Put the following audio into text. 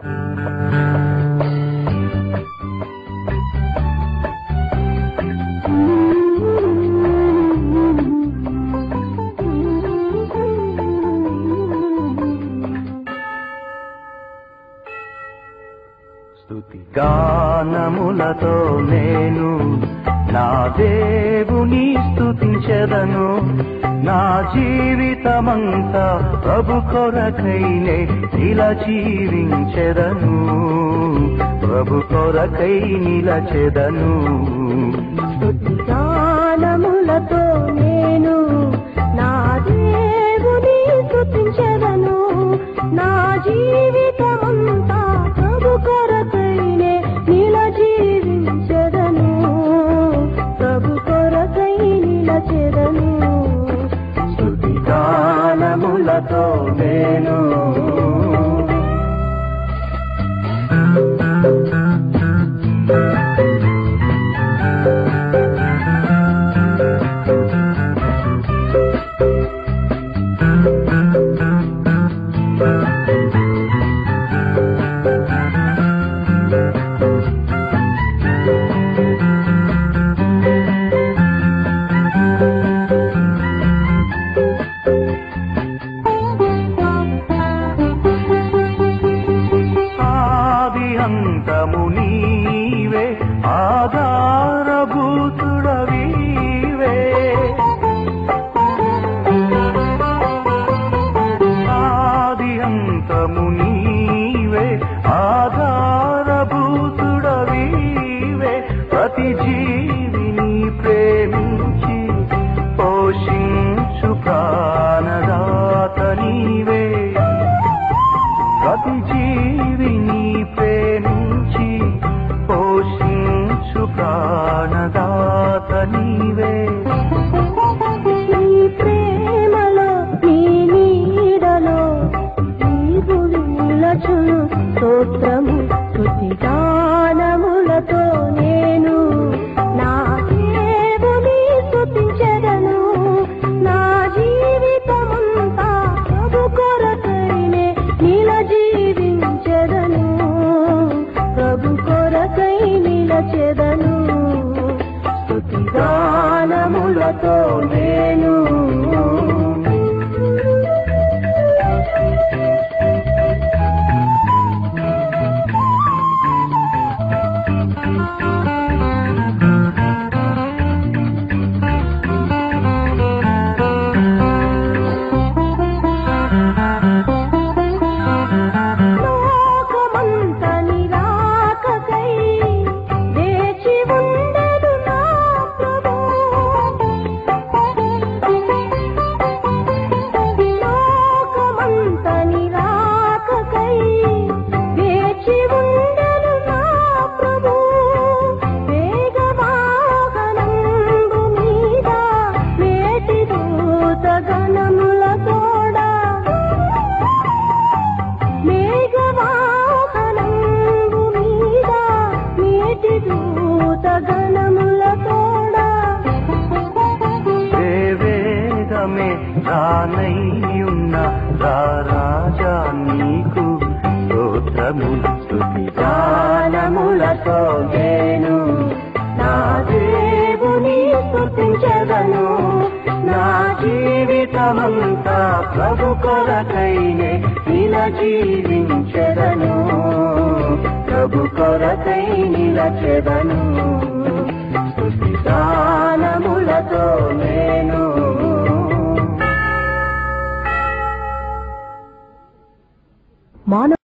స్తుతి గానములతో నేను నా దేవుని స్తుతించెదను. నా జీవితమంతా ప్రభు కొరకైనే ఇలా జీవించెదను. ప్రభు కొరకై నిలచెదను. స్తుతి గానములతో నేను నా దేవుని స్తుతించెదను. నా జీవితమంతా ప్రభు కొరకైనే ఇలా జీవించెదను. ప్రభు కొరకై నిలచెదను. స్తుతి గానములతో నేను అంతము నీవే, ఆధారభూతుడవీవే. ఆది అంతము నీవే, ఆధారభూతుడవీవే. ప్రతి జీవిని ప్రేమించి పోషించు ప్రాణదాత నీవే. ప్రతి జీవిని ప్రేమించి పోషించు ప్రాణదాత నీవే. నీ ప్రేమలో నీ నీడలో నీవులు నిలచును. స్తోత్రము స్తుతి గానములతో నేను నా దేవుని స్తుతించెదను. నా జీవితమంతా ప్రభు కొరకైనే ఇలా జీవించెదను. ప్రభు కొరకై నిలచెదను. స్తుతి గానములతో నేను రానయ్యున్న రాజా నీకు స్తోత్రములు. స్తుతి గానములతో నేను నా దేవుని స్తుతించెదను. నా జీవితమంతా ప్రభు కొరకైనే ఇలా జీవించెదను. ప్రభు కొరకై నిలచెదను. స్తుతి గానములతో నేను మానవ